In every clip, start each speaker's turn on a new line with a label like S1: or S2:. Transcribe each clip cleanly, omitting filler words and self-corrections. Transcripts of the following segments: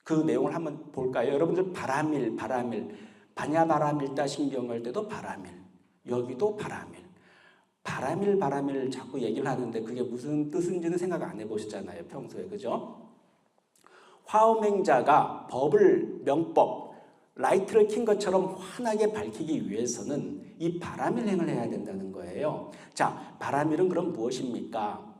S1: 그 내용을 한번 볼까요? 여러분들 바라밀, 바냐바라밀다 신경할 때도 바라밀, 여기도 바라밀. 바라밀 자꾸 얘기를 하는데 그게 무슨 뜻인지는 생각 안 해보시잖아요, 평소에. 그죠? 화엄행자가 법을, 명법, 라이트를 킨 것처럼 환하게 밝히기 위해서는 이 바라밀행을 해야 된다는 거예요. 자, 바라밀은 그럼 무엇입니까?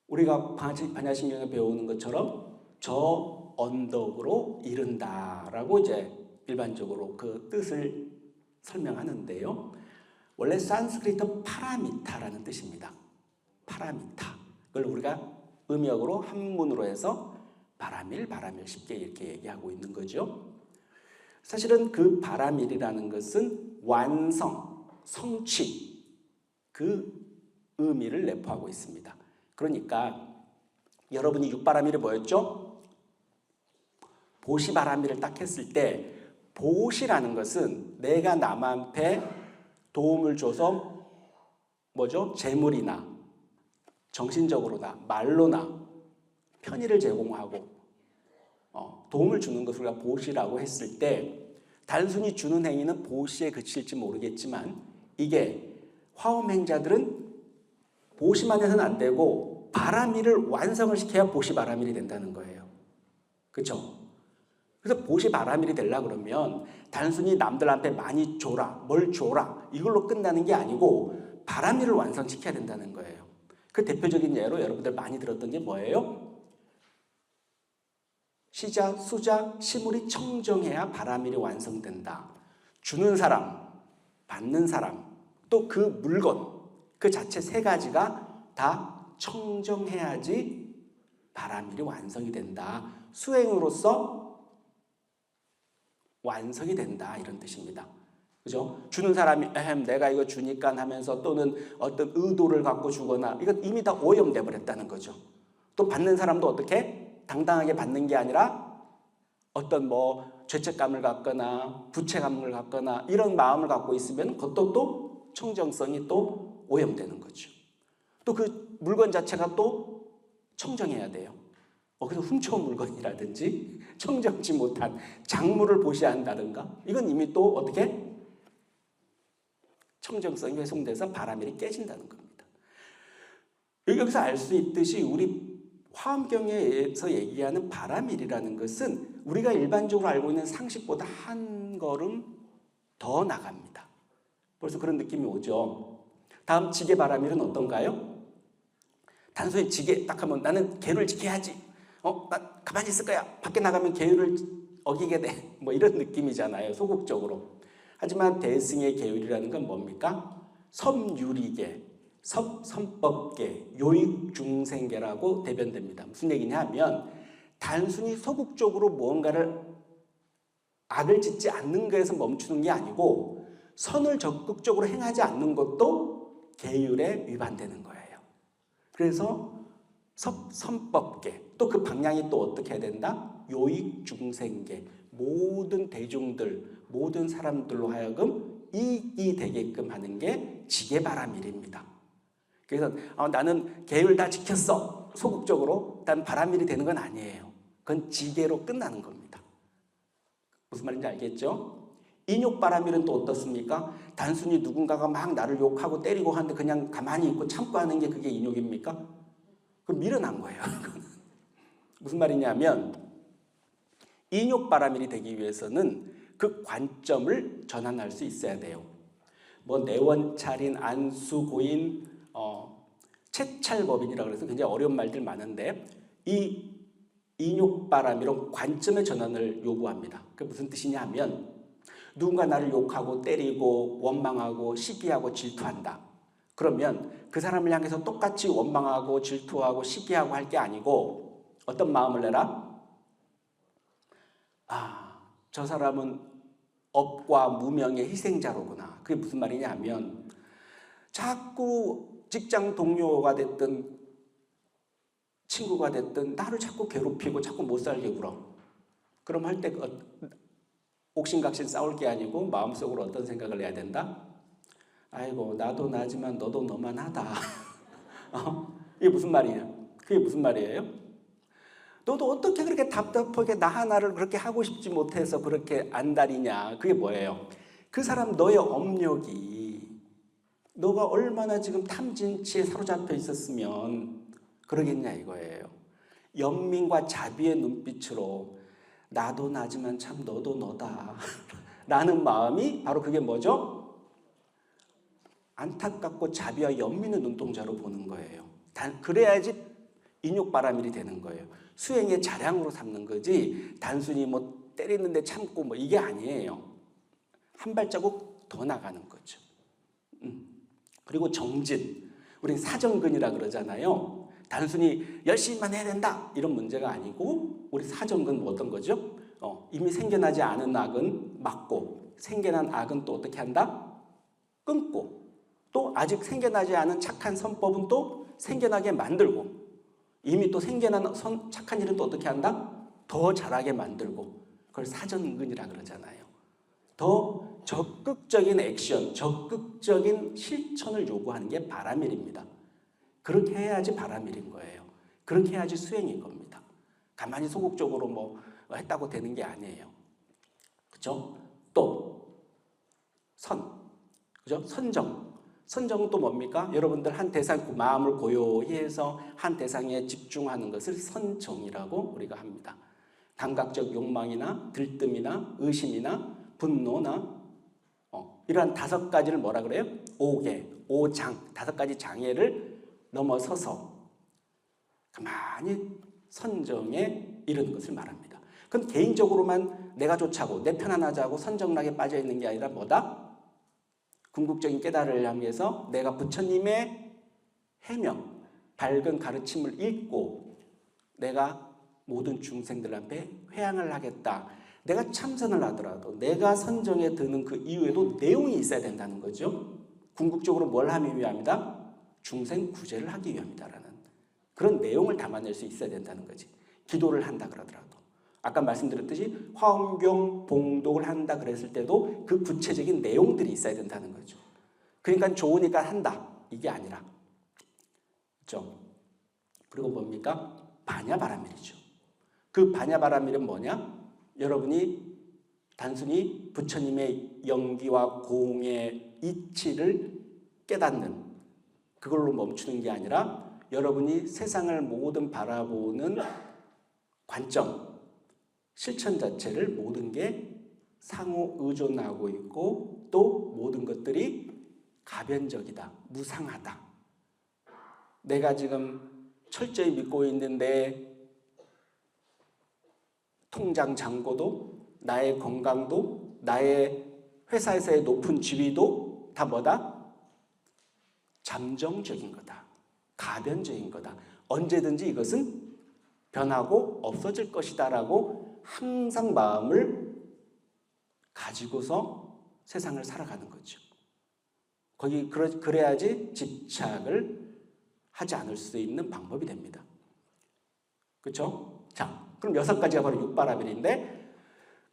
S1: 우리가 반야신경에 배우는 것처럼 저 언덕으로 이른다라고 이제 일반적으로 그 뜻을 설명하는데요. 원래 산스크리트 파라미타라는 뜻입니다. 파라미타. 그걸 우리가 음역으로 한문으로 해서 바라밀 쉽게 이렇게 얘기하고 있는 거죠. 사실은 그 바라밀이라는 것은 완성, 성취 그 의미를 내포하고 있습니다. 그러니까 여러분이 육바라밀이 뭐였죠? 보시바라밀을 딱 했을 때 보시라는 것은 내가 남한테 도움을 줘서 뭐죠? 재물이나 정신적으로나 말로나 편의를 제공하고 도움을 주는 것을 우리가 보시라고 했을 때 단순히 주는 행위는 보시에 그칠지 모르겠지만 이게 화엄행자들은 보시만 해서는 안 되고 바라밀을 완성을 시켜야 보시바라밀이 된다는 거예요. 그렇죠? 그래서 보시바라밀이 되려고 그러면 단순히 남들한테 많이 줘라, 뭘 줘라 이걸로 끝나는 게 아니고 바라밀을 완성시켜야 된다는 거예요. 그 대표적인 예로 여러분들 많이 들었던 게 뭐예요? 시자, 수자, 시물이 청정해야 바라밀이 완성된다. 주는 사람, 받는 사람, 또 그 물건, 그 자체 세 가지가 다 청정해야지 바라밀이 완성이 된다. 수행으로서 완성이 된다 이런 뜻입니다. 그죠? 주는 사람이 내가 이거 주니까 하면서 또는 어떤 의도를 갖고 주거나 이건 이미 다 오염돼 버렸다는 거죠. 또 받는 사람도 어떻게? 당당하게 받는 게 아니라 어떤 뭐 죄책감을 갖거나 부채감을 갖거나 이런 마음을 갖고 있으면 그것도 또 청정성이 또 오염되는 거죠. 또 그 물건 자체가 또 청정해야 돼요. 그래서 훔쳐온 물건이라든지 청정치 못한 작물을 보시한다든가 이건 이미 또 어떻게 청정성이 훼손돼서 바라밀이 깨진다는 겁니다. 여기서 알 수 있듯이 우리 화엄경에서 얘기하는 바라밀이라는 것은 우리가 일반적으로 알고 있는 상식보다 한 걸음 더 나갑니다. 벌써 그런 느낌이 오죠. 다음 지게바라밀은 어떤가요? 단순히 지게 딱 하면 나는 계율을 지켜야지. 나 가만히 있을 거야. 밖에 나가면 계율을 어기게 돼. 뭐 이런 느낌이잖아요. 소극적으로. 하지만 대승의 계율이라는 건 뭡니까? 섬유리계, 선법계, 요익중생계라고 대변됩니다. 무슨 얘기냐 하면 단순히 소극적으로 무언가를 악을 짓지 않는 것에서 멈추는 게 아니고 선을 적극적으로 행하지 않는 것도 계율에 위반되는 거예요. 그래서 선법계, 또 그 방향이 또 어떻게 해야 된다? 요익중생계, 모든 대중들, 모든 사람들로 하여금 이익이 되게끔 하는 게 지게바라밀입니다. 그래서 나는 계율 다 지켰어. 소극적으로. 난 바라밀이 되는 건 아니에요. 그건 지게로 끝나는 겁니다. 무슨 말인지 알겠죠? 인욕바라밀은 또 어떻습니까? 단순히 누군가가 막 나를 욕하고 때리고 하는데 그냥 가만히 있고 참고 하는 게 그게 인욕입니까? 그럼 밀어난 거예요. 무슨 말이냐면 인욕바라밀이 되기 위해서는 그 관점을 전환할 수 있어야 돼요. 뭐 내원찰인, 안수고인, 채찰법인이라고 해서 굉장히 어려운 말들 많은데 이 인욕바라밀은 관점의 전환을 요구합니다. 그게 무슨 뜻이냐 하면 누군가 나를 욕하고 때리고 원망하고 시기하고 질투한다. 그러면 그 사람을 향해서 똑같이 원망하고 질투하고 시기하고 할 게 아니고 어떤 마음을 내라? 저 사람은 업과 무명의 희생자로구나. 그게 무슨 말이냐 하면 자꾸 직장 동료가 됐든 친구가 됐든 나를 자꾸 괴롭히고 자꾸 못 살게 굴어. 그럼 할 때 옥신각신 싸울 게 아니고 마음속으로 어떤 생각을 해야 된다? 아이고 나도 나지만 너도 너만 하다. 이게 무슨 말이냐? 그게 무슨 말이에요? 너도 어떻게 그렇게 답답하게 나 하나를 그렇게 하고 싶지 못해서 그렇게 안달이냐. 그게 뭐예요? 그 사람 너의 업력이 너가 얼마나 지금 탐진치에 사로잡혀 있었으면 그러겠냐 이거예요. 연민과 자비의 눈빛으로 나도 나지만 참 너도 너다 라는 마음이 바로 그게 뭐죠? 안타깝고 자비와 연민의 눈동자로 보는 거예요. 그래야지 인욕바라밀이 되는 거예요. 수행의 자량으로 삼는 거지 단순히 뭐 때리는데 참고 뭐 이게 아니에요. 한 발자국 더 나가는 거죠. 그리고 정진, 우리 사정근이라 그러잖아요. 단순히 열심히만 해야 된다 이런 문제가 아니고 우리 사정근 뭐 어떤 거죠? 이미 생겨나지 않은 악은 막고 생겨난 악은 또 어떻게 한다? 끊고 또 아직 생겨나지 않은 착한 선법은 또 생겨나게 만들고 이미 또 생겨난 착한 일은 또 어떻게 한다? 더 잘하게 만들고 그걸 사정근이라 그러잖아요. 더 적극적인 액션, 적극적인 실천을 요구하는 게 바라밀입니다. 그렇게 해야지 바라밀인 거예요. 그렇게 해야지 수행인 겁니다. 가만히 소극적으로 뭐 했다고 되는 게 아니에요. 그죠? 또 그죠? 선정은 또 뭡니까? 여러분들 한 대상, 마음을 고요히 해서 한 대상에 집중하는 것을 선정이라고 우리가 합니다. 감각적 욕망이나 들뜸이나 의심이나 분노나 이러한 5가지를 뭐라 그래요? 5장, 5가지 장애를 넘어서서 가만히 선정에 이르는 것을 말합니다. 그건 개인적으로만 내가 좋자고 내 편안하자고 선정락에 빠져 있는 게 아니라 뭐다? 궁극적인 깨달음을 향해서 내가 부처님의 해명, 밝은 가르침을 읽고 내가 모든 중생들 앞에 회향을 하겠다. 내가 참선을 하더라도 내가 선정에 드는 그 이후에도 내용이 있어야 된다는 거죠. 궁극적으로 뭘 하기 위함이다? 중생 구제를 하기 위함이다라는 그런 내용을 담아낼 수 있어야 된다는 거지. 기도를 한다 그러더라도. 아까 말씀드렸듯이 화엄경 봉독을 한다 그랬을 때도 그 구체적인 내용들이 있어야 된다는 거죠. 그러니까 좋으니까 한다. 이게 아니라. 그렇죠? 그리고 뭡니까? 반야바라밀이죠. 그 반야바라밀은 뭐냐? 여러분이 단순히 부처님의 영기와 공의 이치를 깨닫는 그걸로 멈추는 게 아니라 여러분이 세상을 모든 바라보는 관점, 실천 자체를 모든 게 상호 의존하고 있고 또 모든 것들이 가변적이다, 무상하다. 내가 지금 철저히 믿고 있는데 통장 잔고도 나의 건강도 나의 회사에서의 높은 지위도 다 뭐다? 잠정적인 거다. 가변적인 거다. 언제든지 이것은 변하고 없어질 것이다 라고 항상 마음을 가지고서 세상을 살아가는 거죠. 그래야지 집착을 하지 않을 수 있는 방법이 됩니다. 그렇죠? 자, 그럼 6가지가 바로 육바라밀인데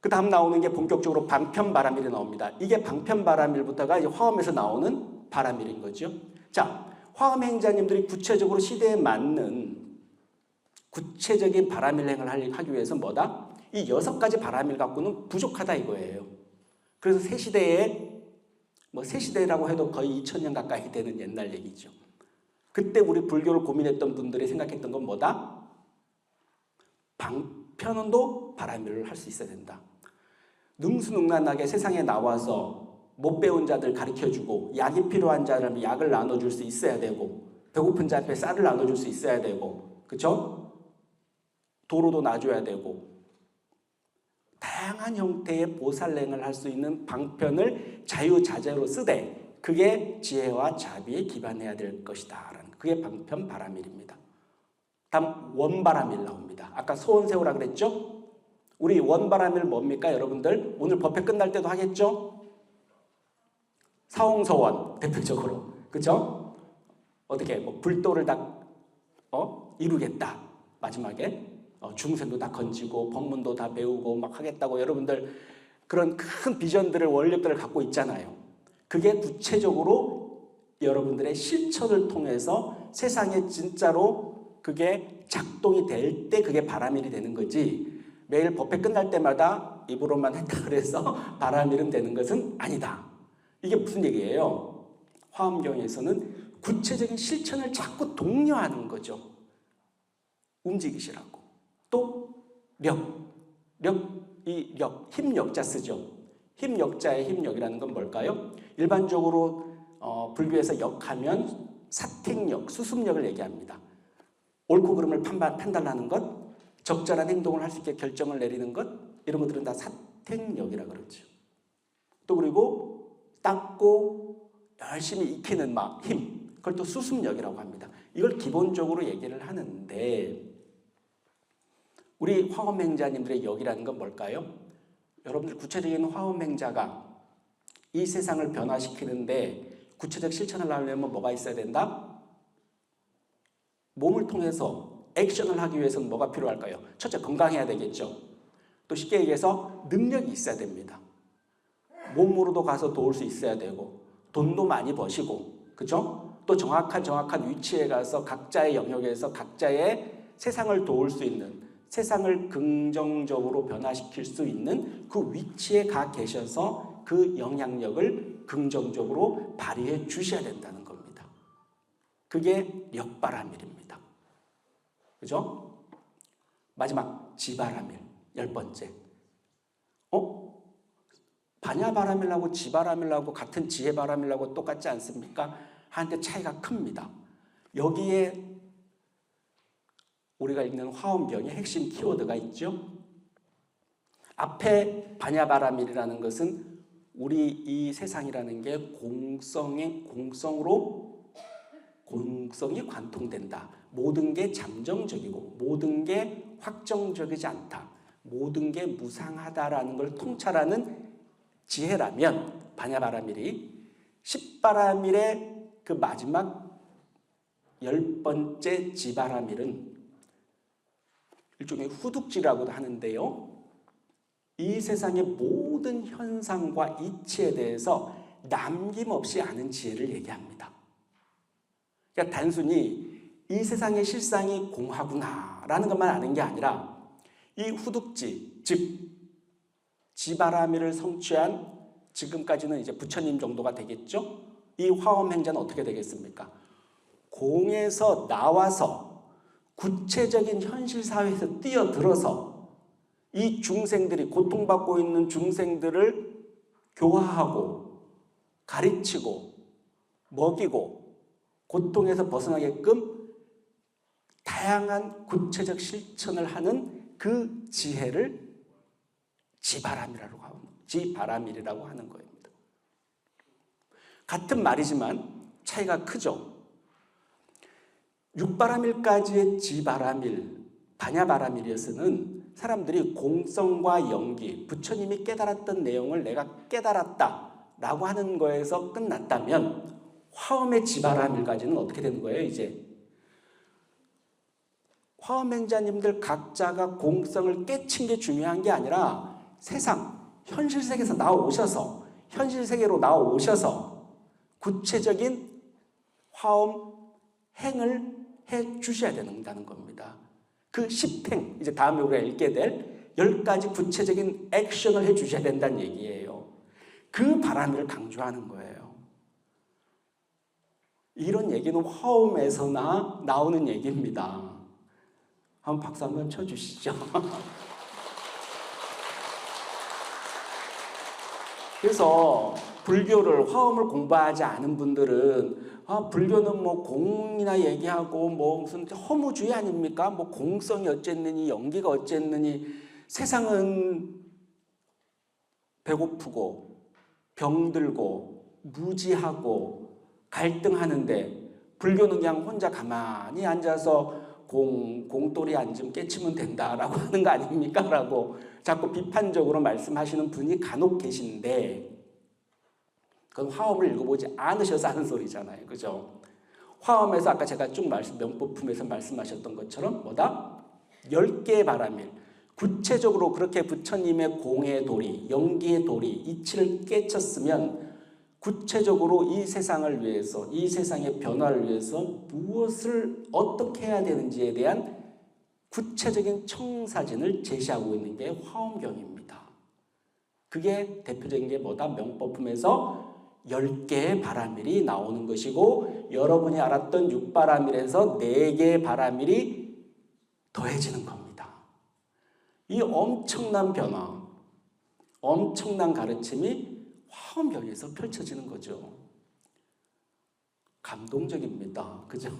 S1: 그 다음 나오는 게 본격적으로 방편바라밀이 나옵니다. 이게 방편바라밀부터가 이제 화엄에서 나오는 바라밀인 거죠. 자, 화엄 행자님들이 구체적으로 시대에 맞는 구체적인 바라밀행을 하기 위해서 뭐다? 이 6가지 바라밀 갖고는 부족하다 이거예요. 그래서 새시대라고 해도 거의 2000년 가까이 되는 옛날 얘기죠. 그때 우리 불교를 고민했던 분들이 생각했던 건 뭐다? 방편도 바라밀을 할 수 있어야 된다. 능수능란하게 세상에 나와서 못 배운 자들 가르쳐주고 약이 필요한 자라면 약을 나눠줄 수 있어야 되고 배고픈 자한테 쌀을 나눠줄 수 있어야 되고 그렇죠? 도로도 놔줘야 되고 다양한 형태의 보살행을 할 수 있는 방편을 자유자재로 쓰되 그게 지혜와 자비에 기반해야 될 것이다. 그게 방편 바라밀입니다. 다음 원바라밀 나옵니다. 아까 소원세우라 그랬죠? 우리 원바라밀 뭡니까 여러분들? 오늘 법회 끝날 때도 하겠죠? 사홍서원 대표적으로 그렇죠? 어떻게 뭐 불도를 다 이루겠다. 마지막에 중생도 다 건지고 법문도 다 배우고 막 하겠다고 여러분들 그런 큰 비전들을 원력들을 갖고 있잖아요. 그게 구체적으로 여러분들의 실천을 통해서 세상에 진짜로 그게 작동이 될 때 그게 바람일이 되는 거지, 매일 법회 끝날 때마다 입으로만 했다 그래서 바람일은 되는 것은 아니다. 이게 무슨 얘기예요? 화엄경에서는 구체적인 실천을 자꾸 독려하는 거죠. 움직이시라고. 또 힘력자 쓰죠. 힘력자의 힘력이라는 건 뭘까요? 일반적으로 불교에서 역하면 사택력, 수습력을 얘기합니다. 옳고 그름을 판단하는 것, 적절한 행동을 할 수 있게 결정을 내리는 것, 이런 것들은 다 사택력이라고 그러죠. 또 그리고 닦고 열심히 익히는 힘, 그걸 또 수습력이라고 합니다. 이걸 기본적으로 얘기를 하는데, 우리 화엄행자님들의 역이라는 건 뭘까요? 여러분들 구체적인 화엄행자가 이 세상을 변화시키는데 구체적 실천을 하려면 뭐가 있어야 된다? 몸을 통해서 액션을 하기 위해서는 뭐가 필요할까요? 첫째, 건강해야 되겠죠. 또 쉽게 얘기해서 능력이 있어야 됩니다. 몸으로도 가서 도울 수 있어야 되고, 돈도 많이 버시고, 그죠? 또 정확한 위치에 가서 각자의 영역에서 각자의 세상을 도울 수 있는, 세상을 긍정적으로 변화시킬 수 있는 그 위치에 가 계셔서 그 영향력을 긍정적으로 발휘해 주셔야 된다는 겁니다. 그게 역바라밀입니다. 그죠? 마지막 지바라밀, 10번째. 반야바라밀하고 지바라밀하고 같은 지혜바라밀하고 똑같지 않습니까? 한때 차이가 큽니다. 여기에 우리가 읽는 화엄경의 핵심 키워드가 있죠. 앞에 반야바라밀이라는 것은 우리 이 세상이라는 게 공성이 관통된다. 모든 게 잠정적이고 모든 게 확정적이지 않다. 모든 게 무상하다라는 걸 통찰하는 지혜라면, 반야바라밀이 10바라밀의 그 마지막 10번째 지바라밀은 일종의 후둑지라고도 하는데요. 이 세상의 모든 현상과 이치에 대해서 남김없이 아는 지혜를 얘기합니다. 그러니까 단순히 이 세상의 실상이 공하구나라는 것만 아는 게 아니라 이 후둑지, 즉 지바라밀을 성취한 지금까지는 이제 부처님 정도가 되겠죠. 이 화엄행자는 어떻게 되겠습니까? 공에서 나와서 구체적인 현실 사회에서 뛰어들어서 이 중생들이, 고통받고 있는 중생들을 교화하고 가르치고 먹이고 고통에서 벗어나게끔 다양한 구체적 실천을 하는 그 지혜를 지바라밀이라고 하는 겁니다. 같은 말이지만 차이가 크죠. 6바라밀까지의 지바라밀, 반야바라밀에서는 사람들이 공성과 영기, 부처님이 깨달았던 내용을 내가 깨달았다라고 하는 거에서 끝났다면, 화엄의 지바라밀까지는 어떻게 되는 거예요? 이제 화엄행자님들 각자가 공성을 깨친 게 중요한 게 아니라 세상, 현실 세계에서 나오셔서, 현실 세계로 나오셔서 구체적인 화엄 행을 해 주셔야 된다는 겁니다. 그 10행, 이제 다음에 우리가 읽게 될 10가지 구체적인 액션을 해 주셔야 된다는 얘기예요. 그 바람을 강조하는 거예요. 이런 얘기는 화엄에서나 나오는 얘기입니다. 한번 박수 한번 쳐주시죠. 그래서 불교를, 화엄을 공부하지 않은 분들은 불교는 뭐 공이나 얘기하고 뭐 무슨 허무주의 아닙니까? 뭐 공성이 어쨌느니 연기가 어쨌느니, 세상은 배고프고 병들고 무지하고 갈등하는데 불교는 그냥 혼자 가만히 앉아서 공돌이 앉으면 깨치면 된다라고 하는 거 아닙니까? 라고 자꾸 비판적으로 말씀하시는 분이 간혹 계신데, 그건 화엄을 읽어보지 않으셔서 하는 소리잖아요. 그죠? 화엄에서 아까 제가 쭉 명법품에서 말씀하셨던 것처럼 뭐다? 10개의 바라밀. 구체적으로 그렇게 부처님의 공의 도리, 영기의 도리, 이치를 깨쳤으면 구체적으로 이 세상을 위해서, 이 세상의 변화를 위해서 무엇을 어떻게 해야 되는지에 대한 구체적인 청사진을 제시하고 있는 게 화엄경입니다. 그게 대표적인 게 뭐다? 명법품에서 10개의 바라밀이 나오는 것이고 여러분이 알았던 6바라밀에서 4개의 바라밀이 더해지는 겁니다. 이 엄청난 변화, 엄청난 가르침이 화엄경에서 펼쳐지는 거죠. 감동적입니다. 그죠?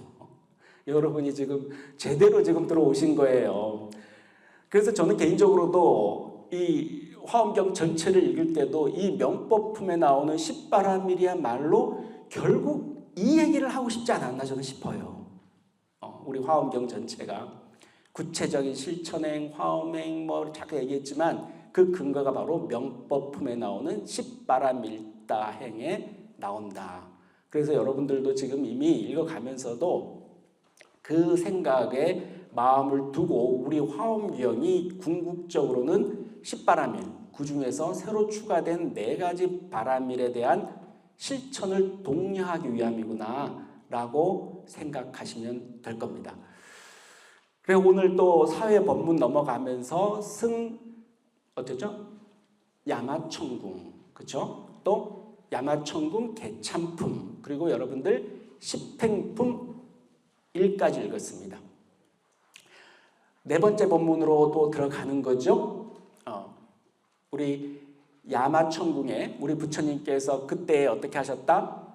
S1: 여러분이 지금 제대로 지금 들어오신 거예요. 그래서 저는 개인적으로도 이 화엄경 전체를 읽을 때도 이 명법품에 나오는 10바라밀이야말로 결국 이 얘기를 하고 싶지 않았나 저는 싶어요. 우리 화엄경 전체가 구체적인 실천행, 화엄행 뭐 자꾸 얘기했지만 그 근거가 바로 명법품에 나오는 10바라밀다행에 나온다. 그래서 여러분들도 지금 이미 읽어가면서도 그 생각에 마음을 두고 우리 화엄경이 궁극적으로는 10바라밀, 그 중에서 새로 추가된 4가지 바라밀에 대한 실천을 독려하기 위함이구나 라고 생각하시면 될 겁니다. 그리고 오늘 또 사회 법문 넘어가면서 어땠죠? 야마천궁, 그렇죠? 또 야마천궁 개참품, 그리고 여러분들 십행품 1까지 읽었습니다. 4번째 법문으로 또 들어가는 거죠. 우리 야마천궁에 우리 부처님께서 그때 어떻게 하셨다?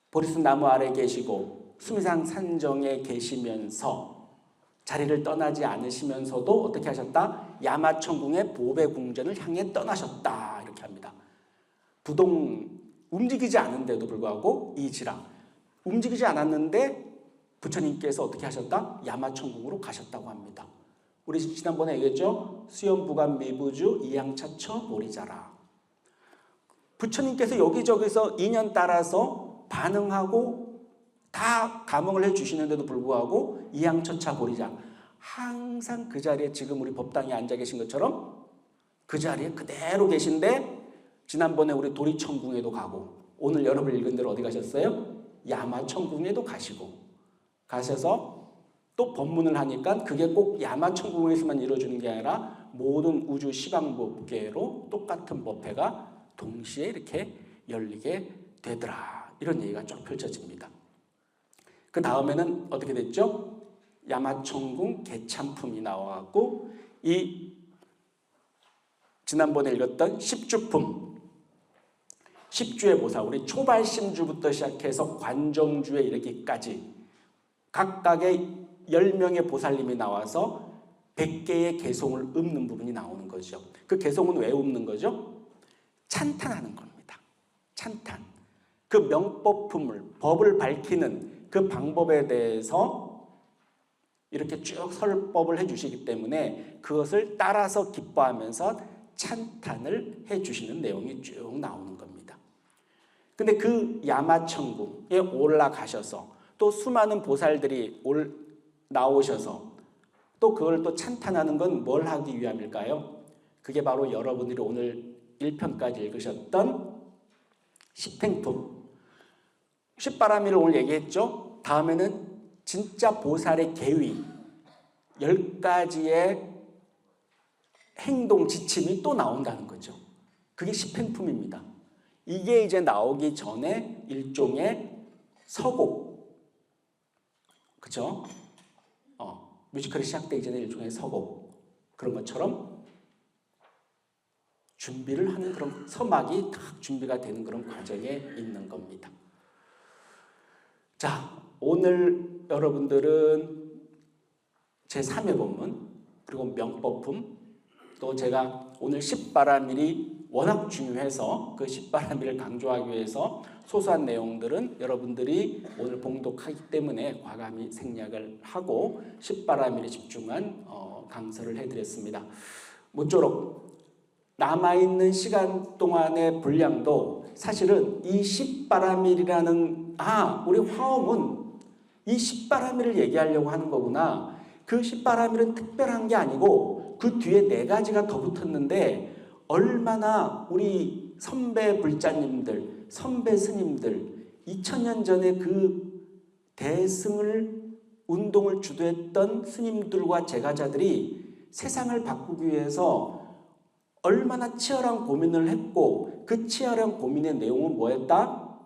S1: 보리수 나무 아래 계시고 수미산 산정에 계시면서 자리를 떠나지 않으시면서도 어떻게 하셨다? 야마천궁의 보배궁전을 향해 떠나셨다. 이렇게 합니다. 움직이지 않은데도 불구하고 이지라 움직이지 않았는데 부처님께서 어떻게 하셨다? 야마천궁으로 가셨다고 합니다. 우리 지난번에 얘기했죠? 수염부간 미부주 이양차처 보리자라. 부처님께서 여기저기서 인연 따라서 반응하고 다 감응을 해주시는데도 불구하고 이양처차 보리자, 항상 그 자리에 지금 우리 법당에 앉아 계신 것처럼 그 자리에 그대로 계신데 지난번에 우리 도리천궁에도 가고 오늘 여러분 읽은 대로 어디 가셨어요? 야마천궁에도 가셔서 또 법문을 하니까 그게 꼭 야마천궁에서만 이루어지는 게 아니라 모든 우주 시방법계로 똑같은 법회가 동시에 이렇게 열리게 되더라. 이런 얘기가 쭉 펼쳐집니다. 그 다음에는 어떻게 됐죠? 야마천궁 개참품이 나와갖고 이 지난번에 읽었던 십주품, 십주의 보살, 우리 초발심주부터 시작해서 관정주에 이르기까지 각각의 10명의 보살님이 나와서 100개의 개송을 읊는 부분이 나오는 거죠. 그 개송은 왜 읊는 거죠? 찬탄하는 겁니다. 찬탄. 그 명법품을, 법을 밝히는 그 방법에 대해서 이렇게 쭉 설법을 해주시기 때문에 그것을 따라서 기뻐하면서 찬탄을 해주시는 내용이 쭉 나오는 겁니다. 근데 그 야마천궁에 올라가셔서 또 수많은 보살들이 나오셔서 또 그걸 또 찬탄하는 건 뭘 하기 위함일까요? 그게 바로 여러분들이 오늘 1편까지 읽으셨던 십행품. 십바라밀을 오늘 얘기했죠? 다음에는 진짜 보살의 계위 10가지의 행동 지침이 또 나온다는 거죠. 그게 십행품입니다. 이게 이제 나오기 전에 일종의 서곡, 그렇죠? 뮤지컬이 시작되기 전에 일종의 서곡, 그런 것처럼 준비를 하는 그런 서막이 딱 준비가 되는 그런 과정에 있는 겁니다. 자, 오늘 여러분들은 제3회 법문, 그리고 명법품, 또 제가 오늘 십바라밀이 워낙 중요해서 그 십바라밀을 강조하기 위해서 소소한 내용들은 여러분들이 오늘 봉독하기 때문에 과감히 생략을 하고 십바라밀에 집중한 강서를 해드렸습니다. 모쪼록 남아있는 시간 동안의 분량도 사실은 이 십바라밀이라는 우리 화엄은 이 십바라밀을 얘기하려고 하는 거구나. 그 십바라밀은 특별한 게 아니고 그 뒤에 4가지가 더 붙었는데 얼마나 우리 선배 불자님들, 선배 스님들, 2000년 전에 그 대승을 운동을 주도했던 스님들과 제가자들이 세상을 바꾸기 위해서 얼마나 치열한 고민을 했고 그 치열한 고민의 내용은 뭐였다?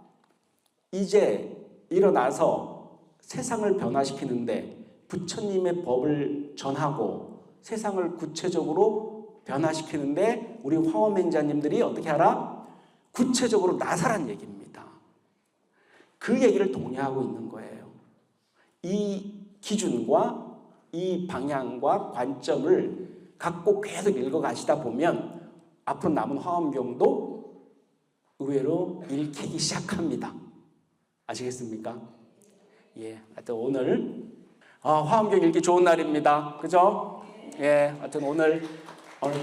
S1: 이제 일어나서 세상을 변화시키는데 부처님의 법을 전하고 세상을 구체적으로 변화시키는데 우리 화엄행자님들이 어떻게 하라? 구체적으로 나서란 얘기입니다. 그 얘기를 독려하고 있는 거예요. 이 기준과 이 방향과 관점을 갖고 계속 읽어가시다 보면 앞으로 남은 화엄경도 의외로 읽히기 시작합니다. 아시겠습니까? 예, 하여튼 오늘 화엄경 읽기 좋은 날입니다. 그죠? 예, 하여튼 오늘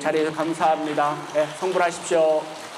S1: 자리에서 감사합니다. 예, 성불하십시오.